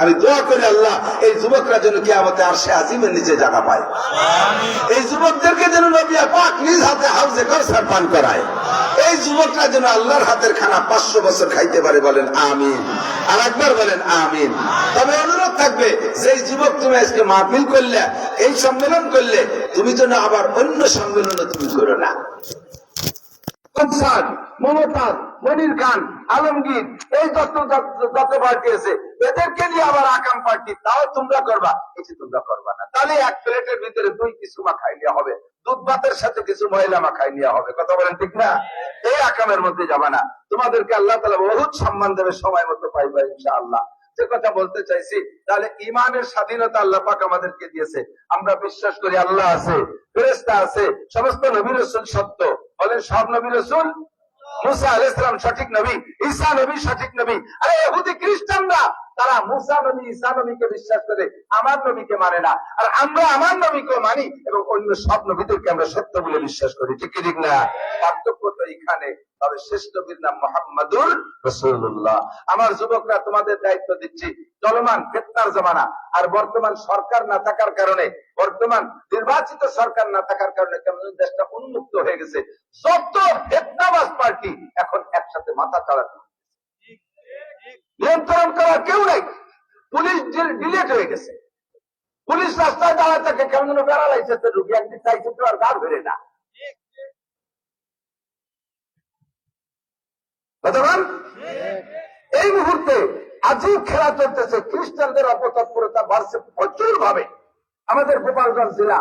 আমি দোয়া করি আল্লাহ এই যুবকরা যেন কিয়ামতে আরশে আজিমের নিচে জায়গা পায়। এই যুবকদেরকে যেন নবী পাক নিজ হাতে হাউজে কাউসার পান করায়। এই যুবকরা যেন আল্লাহর হাতের খানা 500 বছর খাইতে পারে, বলেন আমিন। আর একবার বলেন আমিন। তবে অনুরোধ থাকবে, যে যুবক তুমি আজকে মাহফিল করলে, এই সম্মেলন করলে, তুমি যেন আবার অন্য সম্মেলনে তুমি করো না। মমতাজ, মনির খান, আলমগীর, এই যত পার্টি আছে এদেরকে নিয়ে আবার আকাম পার্টি, তাও তোমরা করবা, কিছু তোমরা করবা না। তাহলে এক প্লেটের ভিতরে 2 কিছু মাখাই নেওয়া হবে, দুধ ভাতের সাথে কিছু ময়লা মাখাই নেওয়া হবে। কথা বলেন ঠিক না? এই আকামের মধ্যে যাবা না। তোমাদেরকে আল্লাহ তাআলা বহুত সম্মান দেবে, সময় মতো পাইবা ইনশাআল্লাহ। যে কথা বলতে চাইছি, তাহলে ইমানের স্বাধীনতা আল্লাহ পাক আমাদেরকে দিয়েছে। আমরা বিশ্বাস করি আল্লাহ আছে, ফেরেশতা আছে, সমস্ত নবী রাসূল সত্য। বলেন সব নবী রাসূল? মুসা আলাইহিস সালাম সঠিক নবী, ঈসা নবী সঠিক নবী। আরে ইহুদি খ্রিস্টানরা তারা মুসা নবী, ঈসা নবীকে বিশ্বাস করে, আমার নবীকে মানে না। আর আমরা আমার নবীকে মানি এবং অন্য সব নবীদেরকে আমরা সত্য বলে বিশ্বাস করি। ঠিক কি ঠিক না? পার্থক্য তো এখানে। তবে শ্রেষ্ঠ নবীর নাম মুহাম্মাদুর রাসূলুল্লাহ। আমার যুবকরা, তোমাদের দায়িত্ব দিচ্ছি, চলমান ফিতনার জামানা, আর বর্তমান সরকার না থাকার কারণে, বর্তমান নির্বাচিত সরকার না থাকার কারণে কেমন দেশটা উন্মুক্ত হয়ে গেছে। যত ফিতনাবাজ পার্টি এখন একসাথে মাথা চালাচ্ছে, নিয়ন্ত্রণ করার কেউ নাই। পুলিশ ডিলেট হয়ে গেছে, পুলিশ রাস্তায় দাঁড়ায় থাকে, কেমন যেন বেড়ালাইছে, রুগী একদিন চাইছে তো আর গা ভেড়ে না। এই মুহূর্তে আজীব খেলা চলতেছে, খ্রিস্টানদের অপতৎপরতা বাড়ছে প্রচুর ভাবে। আমাদের গোপালগঞ্জ জেলা,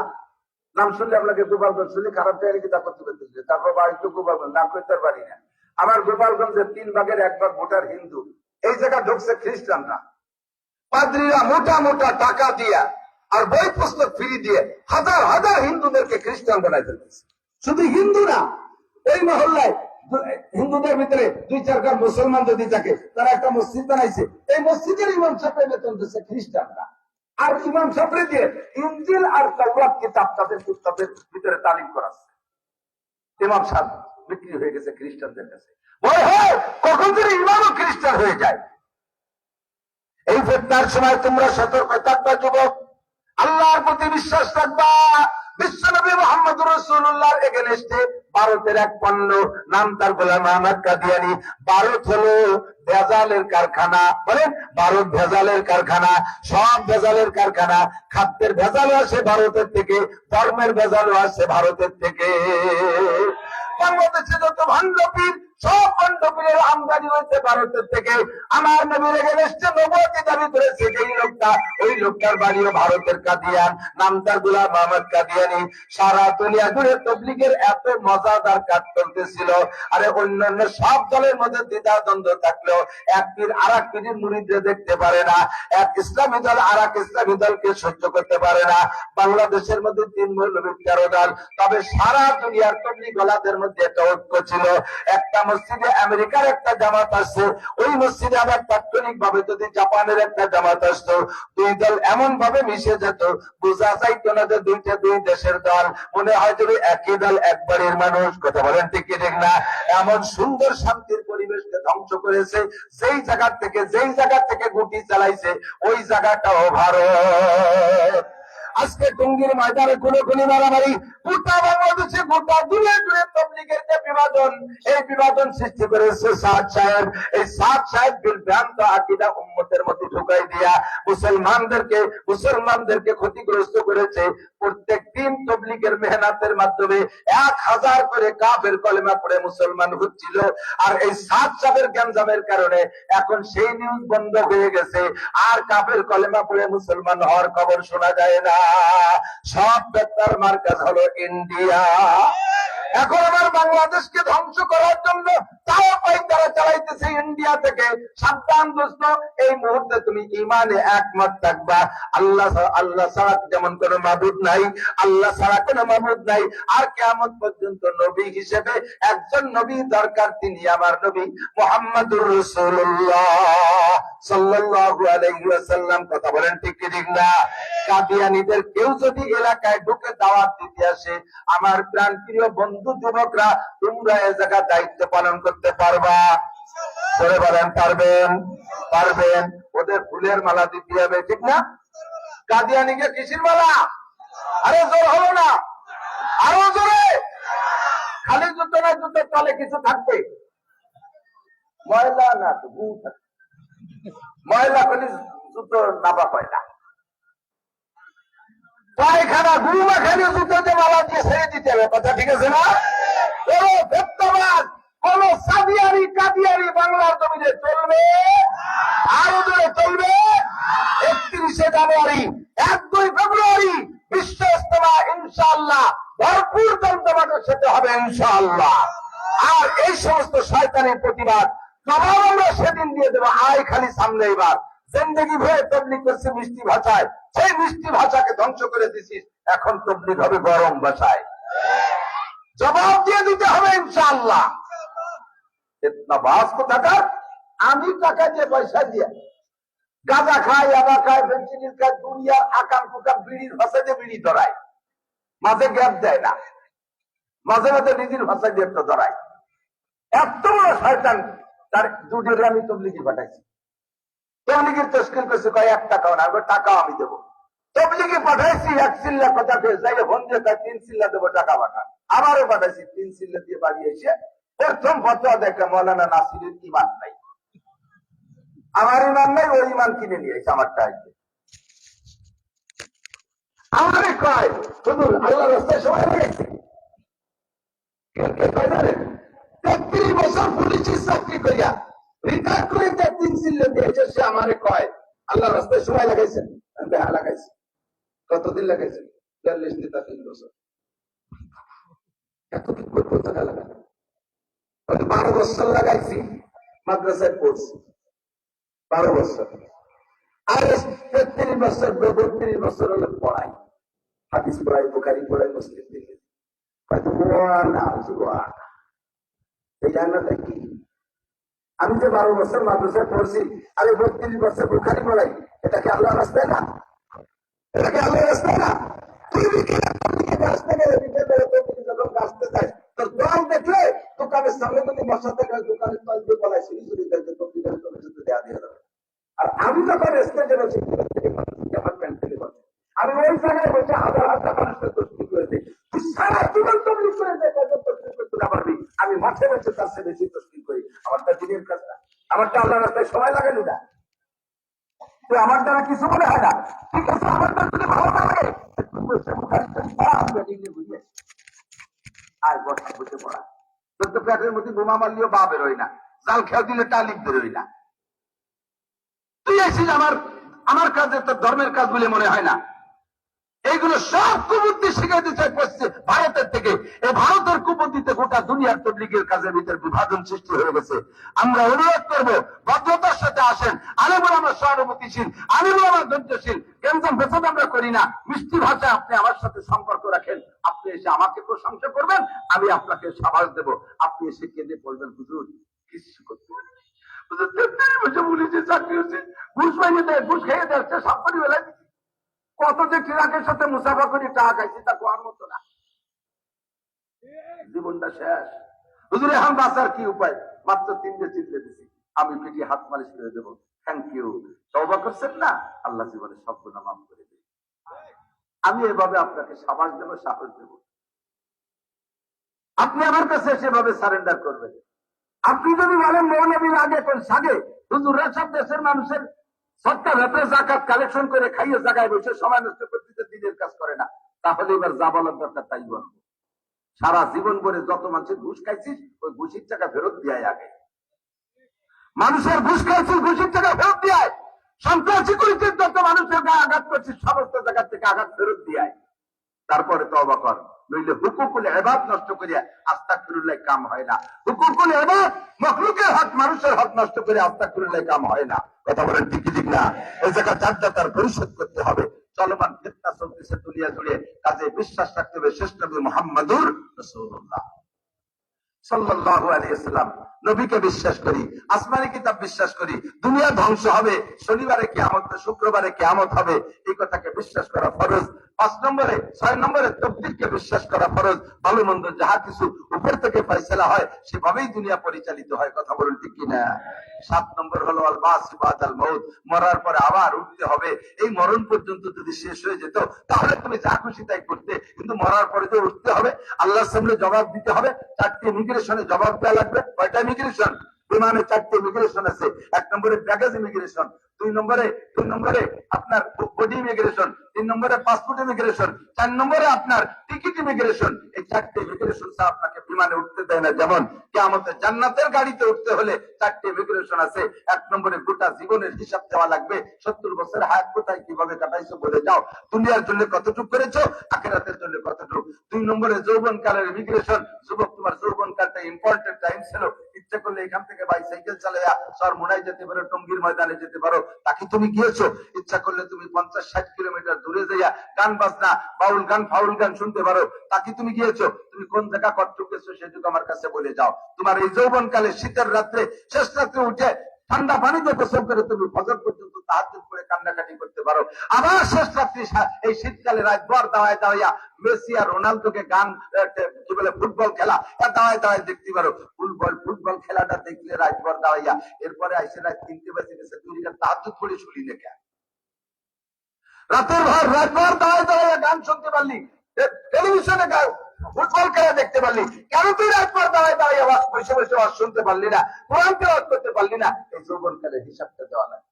নাম শুনলে আপনাকে গোপালগঞ্জ শুনলে খারাপ জায়গায় কি তা করতে পারতেছে, তারপর বাড়ি তো গোপালগঞ্জ না করতে পারি না। আমার গোপালগঞ্জের 3 ভাগের 1 ভাগ ভোটার হিন্দু। এই জায়গা ঢুকছে খ্রিস্টানরা, পাদ্রীরা মোটা মোটা টাকা দিয়া আর বই পুস্তক ফ্রি দিয়ে হাজার হাজার হিন্দুদেরকে খ্রিস্টান বানাই ফেলতেছে। শুধু হিন্দু না, এই মহল্লায় হিন্দুদের ভিতরে 2-4 ঘর মুসলমান যদি থাকে, তারা একটা মসজিদ বানাইছে, এই মসজিদের ইমাম সাহেব বেতন দিচ্ছে খ্রিস্টানরা। আর ইমাম সাহেব দিয়ে ইনজিল আর তাওরাত কিতাব তাদের ভিতরে তালিম করাচ্ছে। ইমাম সাহেব বিক্রি হয়ে গেছে খ্রিস্টানদের কাছে। ভয় হয় কখন যদি ইমামও খ্রিস্টান হয়ে যায়। এই ফিতনার সময় তোমরা সতর্ক থাকবা যুবক, আল্লাহর প্রতি বিশ্বাস রাখবা। বিশ্বনবী মুহাম্মদুর রাসূলুল্লাহর এগেইনস্টে ভারতের এক পণ্য, নাম তার গোলাম আহমদ কাদিয়ানী। ভারত হলো ভেজালের কারখানা। বলেন, ভারত ভেজালের কারখানা, সব ভেজালের কারখানা। খাদ্যের ভেজালও আসে ভারতের থেকে, ধর্মের ভেজালও আসে ভারতের থেকে। বাংলাদেশে যত ভণ্ডপীর, সব ভণ্ডপীরের আমদানি হয়েছে ভারতের থেকে। আমার নবীর এগেইনস্টে নবুয়তি দাবি করেছে যেই লোকটা, ওই লোকটার বাড়িও ভারতের কাদিয়ান, নাম তার গোলাম আহমদ কাদিয়ানী। সারা দুনিয়া জুড়ে তবলিগের এত মজাদার কাজ চলতেছিল। আরে অন্যান্য সব দলের মধ্যে দ্বিধাদ্বন্দ্ব থাকলেও এক পীর আর এক পীরের মুরিদদের দেখতে পারে না, এক ইসলামী দল আর এক ইসলামী দলকে সহ্য করতে পারে না। বাংলাদেশের মধ্যে 3 মৌলবী 13 দল, তবে সারা দুনিয়ার তবলিগ ওয়ালাদের মধ্যে একটা ঐক্য ছিল। একটা মসজিদে আমেরিকার একটা জামাত আসছে, ওই মসজিদে আবার তাৎক্ষণিক ভাবে যদি জাপানের একটা জামাত আসতো, 2 দল এমন ভাবে মিশে যেত, বোঝা যাইতো না যে 2 দেশের দল, মনে হয় যদি একই দল, এক বাড়ির মানুষ। কথা বলেন ঠিক কি ঠিক না? এমন সুন্দর শান্তির পরিবেশকে ধ্বংস করেছে। যেই জায়গা থেকে গুটি চালাইছে, ওই জায়গাটাও ভারত। আজকে টঙ্গীর ময়দানে খুনোখুনি মারামারি, গোটা বাংলাদেশে, গোটা দূরে দূরে তবলিগের যে বিভাজন, এই বিভাজন সৃষ্টি করেছে সাদ সাহেব। এই সাদ সাহেব বিভ্রান্ত আকীদা উম্মতের মধ্যে ঢুকাই দিয়া মুসলমানদেরকে ক্ষতিগ্রস্ত করেছে। প্রত্যেক দিন তবলিগের মেহনতের মাধ্যমে 1000 করে কাফের কলেমা পড়ে মুসলমান হচ্ছিল। আর এই সাদ সাহেবের গ্যাঞ্জামের কারণে এখন সেই নিউজ বন্ধ হয়ে গেছে, আর কাফের কলেমা পড়ে মুসলমান হওয়ার খবর শোনা যায় না। সব বেতার মার্কাজ হলো ইন্ডিয়া। এখন আমার বাংলাদেশকে ধ্বংস করার জন্য তাও তারা চালাইতেছে ইন্ডিয়া থেকে। সাবধান দোস্ত, এই মুহূর্তে তুমি ইমানে একমত থাকবা। আল্লাহ ছাড়া যেমন কোন মাবুদ নাই, আল্লাহ ছাড়া কোন মাবুদ নাই। আর কিয়ামত পর্যন্ত নবী হিসেবে একজন নবী দরকার, তিনি আমার নবী মুহাম্মদুর রাসূলুল্লাহ সাল্লাল্লাহু আলাইহি ওয়াসাল্লাম। কথা বলেন ঠিক কি ঠিক না? কাদিয়ানীদের কেউ যদি এলাকায় ঢুকে দাওয়াত দিতে আসে, আমার প্রাণ প্রিয় বন্ধু যুবকরা, তোমরা এ জায়গা দায়িত্ব পালন করতে পারবা? ধরে বলেন পারবেন? পারবেন। ওদের ফুলের মালা দিতে হবে, ঠিক না? কাদিয়ানিকে কিসের মালা? আরে জোর হলো না, আরো জোরে। খালি জুতো না, জুতোর তলে কিছু থাকবে, ময়লা না তো গু থাকবে। ময়লা করলে জুতো নাবা হয় না। পায়খানা গু মাখানে জুতোতে মালা দিয়ে ছেড়ে দিতে হবে, কথা ঠিক আছে না? কোনো ভেত্তবাদ, কোন সাদিয়ারি কাদিয়ারি বাংলার জমিনে চলবে, আরো জোরে চলবে। 31শে জানুয়ারি, 1-2 ফেব্রুয়ারি বিশ্ব ইজতেমা ইনশাআল্লাহ ভরপুর জমজমাটের সাথে হবে ইনশাআল্লাহ। আর এই সমস্ত শয়তানের প্রতিবাদ জবাব আমরা সেদিন দিয়ে দেবো। আয় খালি সামনে এবার জিন্দেগি ভরে তবলিগ করছে মিষ্টি ভাষায়, সেই মিষ্টি ভাষাকে ধ্বংস করে দিছিস, এখন তবলিগ হবে গরম ভাষায়। জবাব দিয়ে দিতে হবে ইনশাআল্লাহ। বাস কোথাকার? আমি টাকা দিয়ে পয়সা দিয়ে গাঁজা খাই, আদা খাই, ফেন্সিডিল খাই, দুনিয়ার আকাম কুকাম বিড়ির ভাষা দিয়ে বিড়ি ধরায়, মাঝে গ্যাপ দেয় না, মাঝে মাঝে নিজের ভাষা দিয়ে একটা ধরায়। এত বড় শয়তান, তার দুধের আমি তবলিগি পাঠাইছি। তবলিগির তস্কিল করছে, কয় 1 টাকাও না, টাকাও আমি দেবো। তবলিগি পাঠাইছি 1 চিল্লা কথা পেয়ে যাই, ফোন দিয়ে 3 চিল্লা দেবো, টাকা পাঠান। আবারও পাঠাইছি 3 চিল্লা দিয়ে বাড়ি এসে প্রথম ফতোয়া দেখে মৌলানা নাসিরের ইমান নাই। আমার ইমান নাই, ওই ইমান কিনে নিয়ে এসে আমারটা আইছে। আমারে কয় হুজুর আল্লাহ রাস্তায় সময় লাগাইছে। 33 বছর পুলিশের চাকরি করিয়া রিটায়ার করে 3 চিল্লা দিয়েছে, সে আমারে কয় আল্লাহ রাস্তায় সময় লাগাইছেন। হ্যাঁ লাগাইছে। কতদিন লাগাইছেন? 43-43 বছর। এত কি করবো টাকা লাগানো? 12 বছর লাগাইছি, মাদ্রাসায় পড়ছি 12 বছর। আর 33 বছর 32 বছর হলো পড়াই, হাদিস পড়াই, বুখারী পড়াই, মুসলিম দিকে হয়তো এই জান্নাতটা কি? আমি যে 12 বছর মাদ্রাসায় পড়ছি আর 32 বছর বুখারী পড়াই, এটা কি আল্লাহর রাস্তায় না? এটা কি আল্লাহর রাস্তায় না? দোকানের সামনে যদি মশা থাকে, দোকানের তল দিয়ে বলাই আর আমি যখন স্টেজে বসে আমার প্যান্ট ফেলে বসে, আমি ওই জায়গায় বসে হাজার হাজার মানুষের তস্তি করেছি। তুই সারা জীবন তবলিগ করে করতে না পারবি, আমি মাঠে বসে তার চেয়ে বেশি তস্তি করি। আমারটা দিনের কাজ না, আমারটা আল্লাহ রাস্তায় সময় লাগালি না। তুই আমার দ্বারা কিছু মনে হয় না, ঠিক আছে? আমার দ্বারা যদি ভালো না লাগে আর বসে বসে পড়া, তোর তো পেটের মধ্যে বোমা মারলেও বা বেরোয় না, জাল খেয়াল দিলে টালিক বেরোয় না। তুই এসিস আমার কাজে তোর ধর্মের কাজ বলে মনে হয় না। এইগুলো সব কুবুদ্ধি শিখাইতে চাই পশ্চিম ভারতের থেকে। এই ভারতের কুবুদ্ধিতে গোটা দুনিয়ার তবলিগের কাজের ভিতরে বিভাজন সৃষ্টি হয়ে গেছে। আমরা অনুরোধ করবো ভদ্রতার সাথে আসেন, আলেমুল আমরা সহানুভূতিশীল, আলেমুল আমরা ধৈর্যশীল, কেমন বেতন আমরা করি না। মিষ্টি ভাষায় আপনি আমার সাথে সম্পর্ক রাখেন, আপনি এসে আমাকে প্রশংসা করবেন, আমি আপনাকে সাবাস দেব। আপনি এসে কেঁদে বলবেন হুজুর কিছু করতে পারি, চাকরি হচ্ছে, ঘুষ পাইয়ে দেয়, ঘুষ খেয়ে দেয়, সব করে বেলায় দিচ্ছি। কত যে ট্রাকের সাথে মুসাফা করে টাকা খাইছি তা কোয়ার মতো না, জীবনটা শেষ। হুজুর এখন বাঁচার কি উপায়? মাত্র 3টে চিল্লে দিছি, আমি পিঠে হাত মালিশ করে দেবো, থ্যাংক ইউ। তওবা করছেন না, আল্লাহ জীবনে সব গুনাহ মাফ করে দেবে। আমি এভাবে আপনাকে সাবাস দেবো, সাহস দেব। আপনি আমার কাছে সেভাবে সারেন্ডার করবেন। আপনি যদি বলেন মৌলবীর আগে কোন সাগে, হুজুররা সব দেশের মানুষের সত্তা ভেতরে জাকাত কালেকশন করে খাইয়ে জায়গায় বসে সময় নষ্ট করতে দিনের কাজ করে না, তাহলে এবার যা বলার দরকার তাই বলবো। সারা জীবন ভরে যত মানুষের ঘুষ খাইছিস, ওই ঘুষির টাকা ফেরত দিয়ে আগে। মানুষের ঘুষ খাইছিস, ঘুষির টাকা ফেরত দিয়ে সন্ত্রাসী করেছিস, যত মানুষের গায়ে আঘাত করছিস, সমস্ত জায়গা থেকে আঘাত ফেরত দিয়ে তারপরে তওবা কর। নইলে হুকুকুল ইবাদ নষ্ট করিয়া আস্তাগফিরুল্লাহ কাম হয় না। হুকুকুল ইবাদ মাখলুকের হক, মানুষের হক নষ্ট করে আস্তাগফিরুল্লাহ কাম হয় না। কথা বলেন ঠিক ঠিক না? এই জায়গা চারটা তার পরিশোধ করতে হবে। চলমান ফিতনা চলতেছে দুনিয়া জুড়ে, কাজে বিশ্বাস রাখতে হবে শেষ নবী মুহাম্মদুর রাসূলুল্লাহ সাল্লাল্লাহু আলাইহি ওয়াসাল্লাম নবীকে বিশ্বাস করি, আসমানি কিতাব বিশ্বাস করি, দুনিয়া ধ্বংস হবে, শনিবারে কিয়ামত, শুক্রবারে কিয়ামত হবে, এই কথাকে বিশ্বাস করা ফরজ। 6 নম্বরে তকদীরকে বিশ্বাস করা ফরজ। ভালো মন্দ যাহা কিছু উপর থেকে ফয়সালা হয় সেভাবেই দুনিয়া পরিচালিত হয়। কথা বলুন ঠিক কিনা? 7 নম্বর হলো আল বাস বাদাল মউত, মরার পরে আবার উঠতে হবে। এই মরণ পর্যন্ত যদি শেষ হয়ে যেত তাহলে তুমি যা খুশি তাই করতে, কিন্তু মরার পরে তো উঠতে হবে, আল্লাহর সামনে জবাব দিতে হবে। 4টি ইমিগ্রেশনে জবাব দেওয়া লাগবে। কয়টা ইমিগ্রেশন? বিমানে 4টি ইমিগ্রেশন আছে। 1 নম্বরে ব্যাগেজ ইমিগ্রেশন, 2 নম্বরে আপনার বডি ইমিগ্রেশন, 3 নম্বরে পাসপোর্ট ইমিগ্রেশন, 4 নম্বরে আপনার টিকিট ইমিগ্রেশন। এই 4টি ইমিগ্রেশন আপনাকে বিমানে উঠতে দেয় না। যেমন কিয়ামতে জান্নাতের গাড়িতে উঠতে হলে 4টি ইমিগ্রেশন আছে। 1 নম্বরে গোটা জীবনের হিসাব দেওয়া লাগবে। 70 বছর হায়াত কোথায় কিভাবে কাটাইছো বলে যাও, দুনিয়ার জন্য কতটুকু করেছো, আখিরাতের জন্য কতটুকু। 2 নম্বরে যৌবনকালের ইমিগ্রেশন, যুবক তোমার যৌবনকালটা ইম্পর্টেন্ট টাইম ছিল, ইচ্ছা করলে এখান থেকে বাইসাইকেল চালাইয়া চরমোনাই যেতে পারো, টঙ্গীর ময়দানে যেতে পারো, তাকে তুমি গিয়েছো। ইচ্ছা করলে তুমি 50-60 কিলোমিটার দূরে যাইয়া গান বাজনা, বাউল গান, ফাউল গান শুনতে পারো, তাকে তুমি গিয়েছো। তুমি কোন জায়গা কতটুকু গেছো সেটুকু আমার কাছে বলে যাও। তোমার এই যৌবনকালে শীতের রাত্রে, শেষ রাত্রে উঠে ঠান্ডা পানিতে গোসল করে তুমি ফজর পর্যন্ত তাহাজ্জুদ করে কান্নাকাটি করতে পারো। আবার শেষ রাত্রি এই শীতকালে রাত ভর দাওয়ায় দাওয়াইয়া মেসি আর রোনালদোকে গান কি বলে ফুটবল খেলা দাওয়ায় দাওয়ায় দেখতে পারো। ফুটবল খেলাটা দেখলে রাত ভর দাওয়াইয়া, এরপরে আইসে রাত 3টে বেজে গেছে, তুই তাহাজ্জুদ করে শুলি না কেন? রাতের রাত ভর দাওয়ায় দাওয়াইয়া গান শুনতে পারলি, টেলিভিশনে ফুটবল খেলা দেখতে পারলি, কেন তুই রাত ভর দাওয়ায় দাওয়াইয়া বসে বসে শুনতে পারলি না, কোরআন তেলাওয়াত করতে পারলি না? এই যৌবনকালের হিসাবটা দেওয়া লাগে।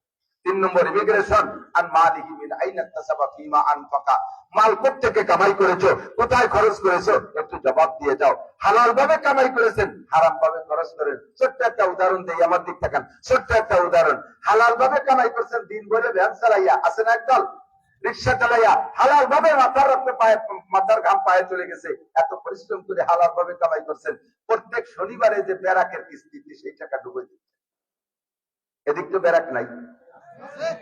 3 নম্বর ইমিগ্রেশন, আন মালিহি মিন আইনা তাসাবা ফিমা আনফাকা, মাল কোত্থেকে কামাই করেছো, কোথায় খরচ করেছো, একটু জবাব দিয়ে যাও। হালাল ভাবে কামাই করেছেন, হারাম ভাবে খরচ করেন। ছোট্ট একটা উদাহরণ দেই, আমার দিক থাকেন, ছোট্ট একটা উদাহরণ। হালাল ভাবে কামাই করছেন, দিন ভরে ভ্যান চালাইয়া, আসেন একদল রিক্সা চালাইয়া, হালাল ভাবে মাথার ঘাম পায়ে চলে গেছে, এত পরিশ্রম করে হালাল ভাবে কামাই করছেন, প্রত্যেক শনিবারে যে ব্যারাকের কিস্তি সেই টাকা ডুবে দিচ্ছে। এদিক তো ব্যারাক নাই,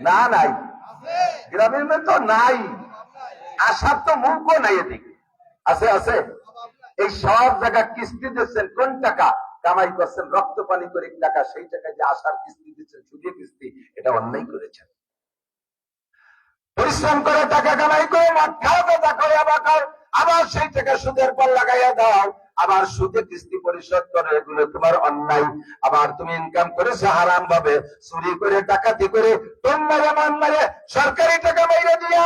না নাই, গ্রামের মেয়ে তো নাই, আসার তো মুখও নাই, এদিক আছে আছে। এই সব জায়গা কিস্তি দিচ্ছেন, কোন টাকা কামাই করছেন, রক্ত পানি করে টাকা, সেই টাকা যে আসার কিস্তি দিচ্ছেন, সুদে কিস্তি, এটা অন্যায় করেছেন। পরিশ্রম করে টাকা কামাই করে মদ খাও, বেচা করে আবার সেই টাকা সুদের পর লাগাইয়া দাও, আবার সুদে কিস্তি পরিশোধ করে, এগুলো তোমার অন্যায়। আবার তুমি ইনকাম করেছো হারাম ভাবে, চুরি করে, ডাকাতি করে, টোন মারে, মান মারে, সরকারি টাকা মাইরে দিয়া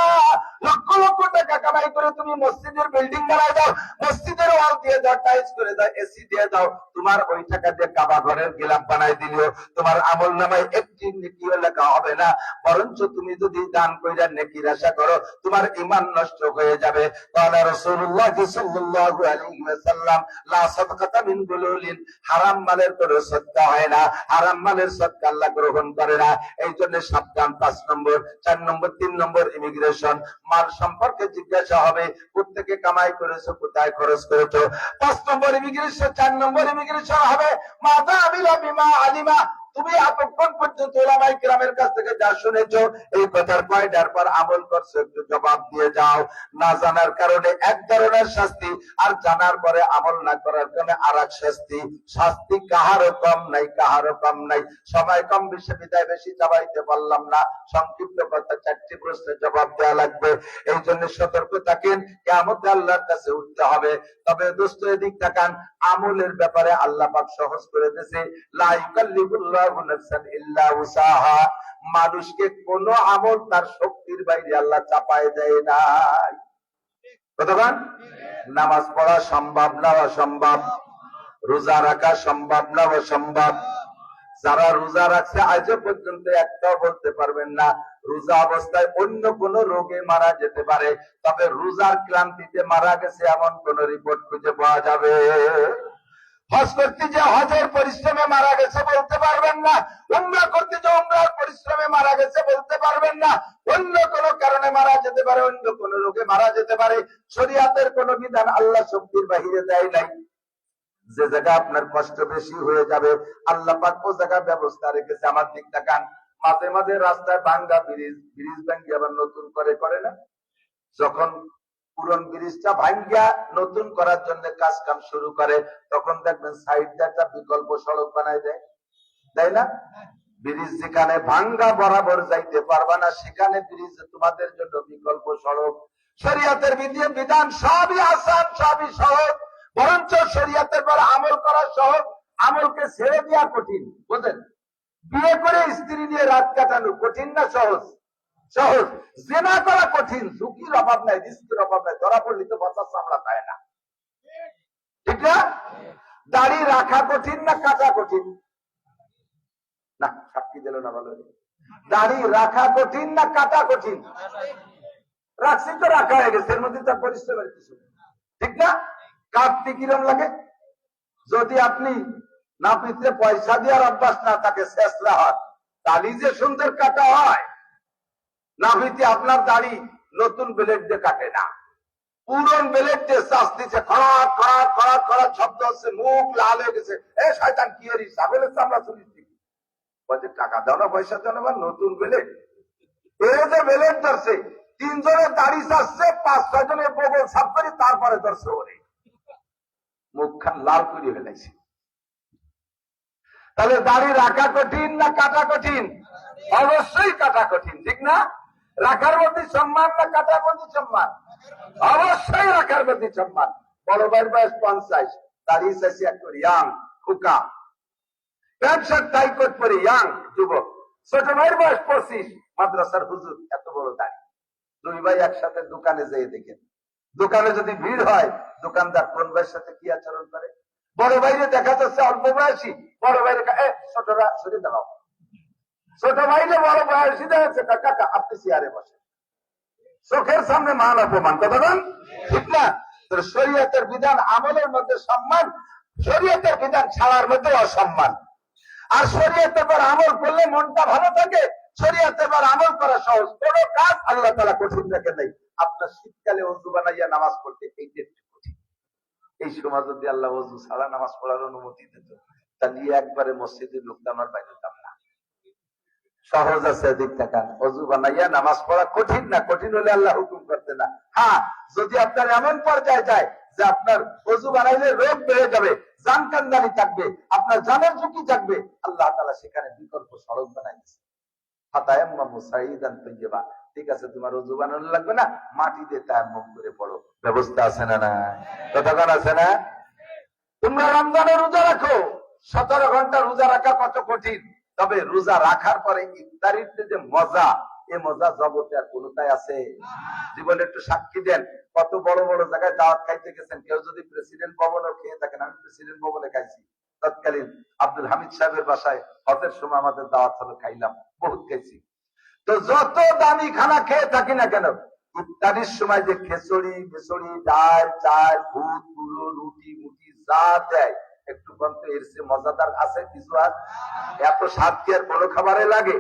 লক্ষ লক্ষ টাকা কামাই করে তুমি মসজিদের বিল্ডিং বানাই দাও, মসজিদের ওয়াল দিয়ে দাও, টাইলস করে দাও, এসি দিয়ে দাও, তোমার ওই টাকা দিয়ে কাবা ঘরের গিলাপ বানাই দিলেও তোমার আমল নামায় একটি নেকিও লেখা হবে না। বরঞ্চ তুমি যদি দান কইরা নেকির আশা করো, তোমার ঈমান নষ্ট হয়ে যাবে। কালা রাসূলুল্লাহ সাল্লাল্লাহু আলাইহি ওয়াসাল্লাম, লা সাদকাতা মিন গুলুলিন, হারাম মালের কোনো সদকা হয় না, হারাম মালের সদকা আল্লাহ গ্রহণ করে না। এই জন্য সাবধান। 5 নম্বর, 4 নম্বর, 3 নম্বর ইমিগ্রেশন, মাল সম্পর্কে জিজ্ঞাসা হবে, কোত্থেকে কামাই করেছো, কোথায় খরচ করেছো। 5 নম্বর ইমিগ্রেশন। 4 নম্বর ইমিগ্রেশন হবে মাযা আমিলা বিমা আলিমা, তুমি এতক্ষণ পর্যন্ত ওলামায়ে কিরামের কাছ থেকে যা শুনেছো, এই কথার কয়টার পর আমল করছো, একটু জবাব দিয়ে যাও। না জানার কারণে এক ধরনের শাস্তি, আর জানার পরে আমল না করার কারণে আর এক শাস্তি। শাস্তি কাহারও কম নাই, কাহারও কম নাই। সময় কম, বেশি বিদায় বেশি চাবাইতে পারলাম না, সংক্ষিপ্ত কথা, 4টি প্রশ্নের জবাব দেওয়া লাগবে। এই জন্য সতর্ক থাকেন, কিয়ামতে আল্লাহর কাছে উঠতে হবে। তবে দোস্ত এদিক তাকান, আমলের ব্যাপারে আল্লাহ পাক সহজ করে দিয়েছে, লা ইউকাল্লিফুল্লাহু নাফসান ইল্লা উসাহা, মানুষকে কোন আমল তার শক্তির বাইরে আল্লাহ চাপায় দেয় না। কতক্ষণ? নামাজ পড়া সম্ভব না অসম্ভব, রোজা রাখা সম্ভব না অসম্ভব। যারা রোজা রাখছে আজ পর্যন্ত একটাও বলতে পারবেন না রোজা অবস্থায় অন্য কোন রোগে মারা যেতে পারে, তবে রোজার ক্লান্তিতে মারা গেছে এমন কোন রিপোর্ট খুঁজে পাওয়া যাবে? হজ করতে যে হজের পরিশ্রমে মারা গেছে বলতে পারবেন না, উমরা করতে যে উমরার পরিশ্রমে মারা গেছে বলতে পারবেন না। অন্য কোন কারণে মারা যেতে পারে, অন্য কোন রোগে মারা যেতে পারে। শরীয়তের কোন বিধান আল্লাহ শক্তির বাহিরে দেয় নাই। যে জায়গা আপনার কষ্ট বেশি হয়ে যাবে, আল্লাহ পাক ও জায়গা ব্যবস্থা রেখেছে। আমার দিক তাকান, মাঝে মাঝে রাস্তায় ভাঙ্গা ব্রিজ ভেঙে আবার নতুন করে না, যখন পুরন ব্রিজটা ভাঙ্গিয়া নতুন করার জন্য কাজ কাম শুরু করে, তখন দেখবেন সাইড দিয়ে একটা বিকল্প সড়ক বানায় দেয়, তাই না? ব্রিজ যেখানে ভাঙ্গা বরাবর যাইতে পারবা না, সেখানে ব্রিজ তোমাদের জন্য বিকল্প সড়ক। শরিয়াতের বিধান সবই আসান, সবই সহজ, বরঞ্চ শরিয়াতের পর আমল করা সহজ, আমলকে ছেড়ে দেওয়া কঠিন। বুঝলেন? বিয়ে করে স্ত্রী নিয়ে রাত কাটানো কঠিন না সহজ? সহজ। জেনা করা কঠিন, ঝুঁকির অভাব নাই, রিস্কের অভাব নাই, ধরা পড়লে তো বাঁচার সামলা পায় না, ঠিক না? দাড়ি রাখা কঠিন না কাটা কঠিন? না, সাক্ষী দিল না ভালো। দাড়ি রাখা কঠিন না কাটা কঠিন? রাখছি তো রাখা হয়ে গেছে, এর মধ্যে তার পরিশ্রমের কিছু, ঠিক না? কাটতে কিরম লাগে? যদি আপনি নাপিতে পয়সা দেওয়ার অভ্যাস না থাকে, শেষরা হয়, দাড়ি যে সুন্দর কাটা হয়। নাপিতে আপনার দাড়ি নতুন ব্লেড দিয়ে কাটে না, পুরন ব্লেড দিয়ে চাষ দিচ্ছে, খড়াট খড়াট খড়াট খড়াট শব্দ হচ্ছে, মুখ লাল হয়ে গেছে। এ শয়তান কি হরিস, ছাগলের চামড়া চুরিস? বলছে টাকা দাও না, পয়সা দাও না, নতুন ব্লেড। এর যে ব্লেড ধরছে, 3 জনের দাড়ি চাচ্ছে, 5-6 জনের বগল সাফ করে তারপরে ধরছে ওরে, মুখখান লাল করে ফেলেছে। তাহলে দাড়ি রাখা কঠিন না কাটা কঠিন? অবশ্যই কাটা কঠিন, ঠিক না? রাখার প্রতি সম্মান না কাটার প্রতি সম্মান? অবশ্যই রাখার প্রতি সম্মান। বড় ভাইয়ের বয়স 50, দাড়ি চাইছে একটু ইয়াং খুকা, প্যান্ট শার্ট টাই কোট পরে ইয়াং যুবক। ছোট ভাইয়ের বয়স 25, মাদ্রাসার হুজুর, এত বড় দাড়ি। 2 ভাই একসাথে দোকানে যেয়ে দেখেন, দোকানে যদি ভিড় হয়, দোকানদার কোন ভাইয়ের সাথে কি আচরণ করে? বড় ভাইরে দেখা যাচ্ছে অল্প বয়সী, বড় ভাইরে ছোটরা সরে দাঁড়াও। ছোট ভাইরে বড় বয়সী দেখাচ্ছে, কাকা আপনি চেয়ারে বসে, চোখের সামনে মান অপমান, কথা বল, ঠিক না? শরীয়তের বিধান আমলের মধ্যে সম্মান, শরীয়তের বিধান ছাড়ার মধ্যে অসম্মান। আর শরীয়তের পর আমল করলে মনটা ভালো থাকে, শরীয়তের পর আমল করা সহজ। কোন কাজ আল্লাহ তাআলা কঠিন রাখে নাই। আপনার শীতকালে ওযু বানাইয়া নামাজ পড়তে এইটা একটু কঠিন। এই সময় যদি আল্লাহ ওযু ছাড়া নামাজ পড়ার অনুমতি দিত, তাহলে একবারে মসজিদে ঢুকতাম আর বাইরে যেতাম না। সহজ আছে দিক টাকা, ওযু বানাইয়া নামাজ পড়া কঠিন না, কঠিন হলে আল্লাহ হুকুম করতে না। হ্যাঁ, যদি আপনার এমন পর্যায়ে যায় যে আপনার ওযু বানাইলে রোগ বেড়ে যাবে, জান কান্দানি থাকবে, আপনার জানের ঝুঁকি থাকবে, আল্লাহ তাআলা সেখানে বিকল্প সড়ক বানাই দিয়েছে। ফাতায়াম্মামু সাঈদান তাইয়্যিবা, ঠিক আছে, তোমার ওযু বানানো লাগবে না, মাটি দিয়ে তায়াম্মুম করে পড়ো, ব্যবস্থা আছে না? না, কতক্ষণ আছে না? তোমরা রমজানের রোজা রাখো, 17 ঘন্টা রোজা রাখা কত কঠিন, তবে রোজা রাখার পরে ইফতারির যে মজা, এ মজা জগতে আর কোনটাই আছে? জীবনে একটু সাক্ষী দেন, কত বড় বড় জায়গায় দাওয়াত খাইতে গেছেন, কেউ যদি প্রেসিডেন্ট ভবনে খেয়ে থাকেন, আমি প্রেসিডেন্ট ভবনে খাইছি, তৎকালীন আব্দুল হামিদ সাহেবের বাসায় হজের সময় আমাদের দাওয়াত হলো, খাইলাম, বহুত খাইছি। তো যত দামি খানা খেয়ে থাকি না কেন, ইফতারির সময় যে খিচুড়ি মিচুড়ি, ডাল চাল ভুট গুঁড়ো রুটি মুটি যা দেয়, একটু বলতে এর চেয়ে মজাদার আছে কিছু? আর এত স্বাদ কি আর কোনো খাবারে লাগে?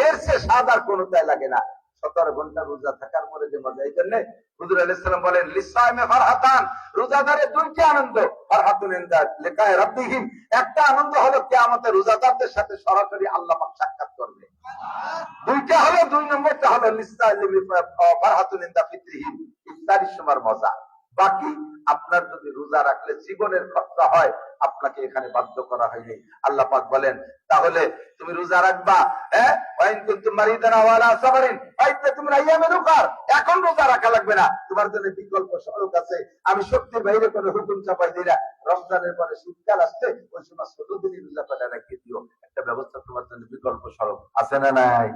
এর চেয়ে স্বাদ আর কোনোটাই লাগে না। 17 ঘন্টা রোজা থাকার পরে যে মজা, এই জন্য হুজুর আলাইহিস সালাম বলেন, লিসাইমে ফারহাতান, রোজাদারের 2টি আনন্দ, ফারহাতুন ইনদা লিকায়ে রাব্বিহিম, একটা আনন্দ হলো কিয়ামতে রোজাদারদের সাথে সরাসরি আল্লাহ পাক সাক্ষাৎ করবে। 2টা হলো, 2 নম্বরটা হলো লিসাইমে ফারহাতুন ইনদা ফিতরিহিম, ইফতারির সময় মজা। বাকি আপনার যদি রোজা রাখলে জীবনের খরচা হয়, আপনাকে এখানে বাধ্য করা হয়নি। আল্লাহ পাক বলেন, তাহলে তুমি রোজা রাখবা, এখন রোজা রাখা লাগবে না, তোমার জন্য বিকল্প সড়ক আছে। আমি শক্তির বাইরে কোনো হুকুম চাপাই দিই না। রমজানের পরে শীতকাল আসছে, ওই সময় 14 দিনই রোজা করে রাখিয়ে দিও, একটা ব্যবস্থা তোমার জন্য বিকল্প সড়ক আছে না নাই?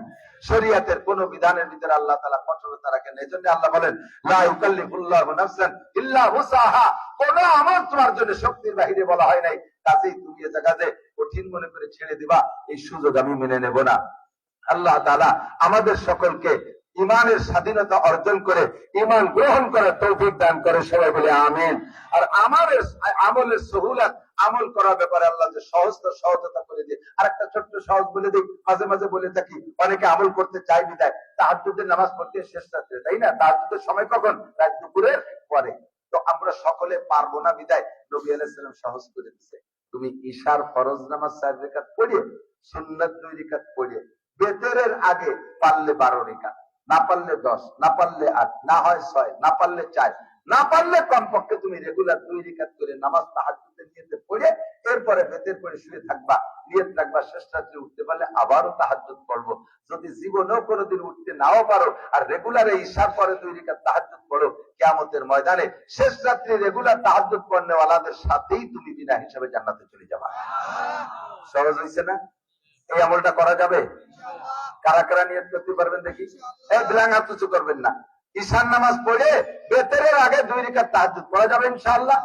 শরীয়তের কোন বিধানের ভিতরে আল্লাহ তাআলা কঠোরতা রাখেন, এই জন্য আল্লাহ বলেন, লা ইউকাল্লিফুল্লাহু নাফসান ইল্লা উসাহা, কোন আমল তোমার জন্য শক্তির বাহিরে বলা হয় নাই, কাজেই তুমি এ জায়গাতে কঠিন মনে করে ছেড়ে দিবা, এই সুযোগ আমি মেনে নেব না। আল্লাহ তাআলা আমাদের সকলকে ইমানের স্বাধীনতা অর্জন করে ইমান গ্রহণ করার তৌফিক দান করে, সবাই বলে আমিন। আর আমলের সহুলাত, আমল করার ব্যাপারে আল্লাহ যে সহজতা করে দিয়ে, আর একটা ছোট্ট সহজ বলে দিই, মাঝে মাঝে বলে থাকি, অনেকে আমল করতে চাই বিদায় তাহাজ্জুদের নামাজ পড়তে শেষ রাত্রে, তাই না? তাহাজ্জুদের সময় কখন? রাত দুপুরের পরে। তো আমরা সকলে পারবো না বিদায় নবী আলাইহিস সালাম সহজ করে দিয়েছে, তুমি ঈশার ফরজ নামাজ 4 রাকাত পড়ে, সুন্নাত 2 রাকাত পড়ে, বেতরের আগে পারলে 12 রাকাত, না পারলে 10, না পারলে 8, না হয় 6, না পারলে 4, না পারলে কমপক্ষে তুমি রেগুলার 2 রাকাত করে নামাজ তাহাজ্জুদের নিয়তে পড়ে এরপরে বেতের পরে শুয়ে থাকবা, নিয়ত রাখবা শেষ রাত্রে উঠতে পারলে আবারও তাহাজ্জুদ পড়বো। যদি জীবনেও কোনোদিন উঠতে নাও পারো আর রেগুলার ঈশার পরে 2 রাকাত তাহাজ্জুদ পড়ো, কিয়ামতের ময়দানে শেষ রাত্রে রেগুলার তাহাজ্জুদ পড়নেওয়ালাদের সাথেই তুমি বিনা হিসাবে জান্নাতে চলে যাবা। সহজ হইছে না? এই আমলটা করা যাবে? কারা কারা নিয়ত করতে পারবেন দেখি? এই বিলাঙ্গা কিছু করবেন না। ঈশার নামাজ পড়ে বেতেরের আগে 2 রাকাত তাহাজ্জুদ পড়া যাবে ইনশাআল্লাহ।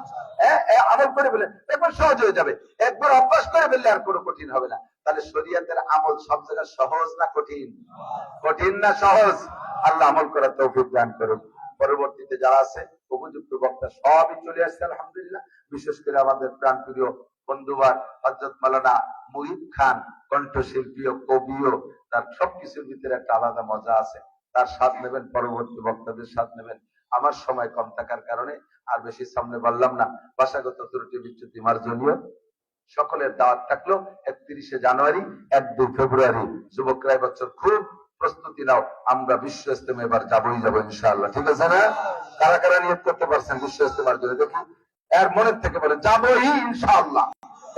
আমল করে ফেলে একবার সহজ হয়ে যাবে। একবার অভ্যাস করে ফেললে আর কোনো কঠিন হবে না। তাহলে শরীয়তের আমল সব জায়গায় সহজ না কঠিন? কঠিন না সহজ? আল্লাহ আমল করার তৌফিক দান করুন। পরবর্তীতে যারা আছে উপযুক্ত বক্তা সবই চলে আসছে আলহামদুলিল্লাহ। বিশেষ করে আমাদের প্রাণপ্রিয় বন্ধুবার হযরত মাওলানা মুহিব খান, কণ্ঠশিল্পী ও কবিও, তার সবকিছুর ভিতরে একটা আলাদা মজা আছে। তার স্বাদ নেবেন, পরবর্তী বক্তাদের স্বাদ নেবেন। আমার সময় কম থাকার কারণে আর বেশি সামনে বললাম না। ভাষাগত ত্রুটি বিচ্যুতি মার্জনীয়। সকলের দাওয়াত থাকলো 31শে জানুয়ারি, 1-2 ফেব্রুয়ারি। যুবকরা এবছর খুব প্রস্তুতি নাও, আমরা বিশ্ব ইজতেমা এবার যাবই যাবো ইনশাআল্লাহ। ঠিক আছে না? কারা কারা নিয়ত করতে পারছেন বিশ্ব ইজতেমার জন্য দেখি? এর মনের থেকে বলেন যাবোই ইনশাআল্লাহ।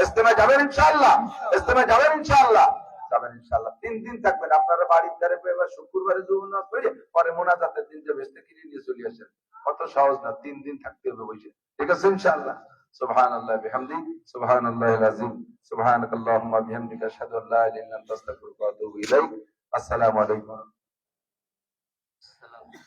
ইজতেমা যাবেন ইনশাআল্লাহ? ইজতেমা যাবেন ইনশাআল্লাহ? যাবেন ইনশাআল্লাহ। 3 দিন থাকবেন আপনারা বাড়ির ধারে, এবার শুক্রবারে জুমা নামাজ পড়ে পরে মোনাজাতের দিন যে বেশতে কিনে নিয়ে চলে আসেন। কত সহজ না, 3 দিন থাকতে হবে বসে। ঠিক আছে ইনশাআল্লাহ। সুবহানাল্লাহি বিহামদি, সুবহানাল্লাহিল আযীম, সুবহানাকাল্লাহুম্মা বিহামদিকা আশহাদু আল্লা ইলাহা ইল্লা আনতা আস্তাগফিরুকা ওয়া আতুবু ইলাইক। আসসালামু আলাইকুম।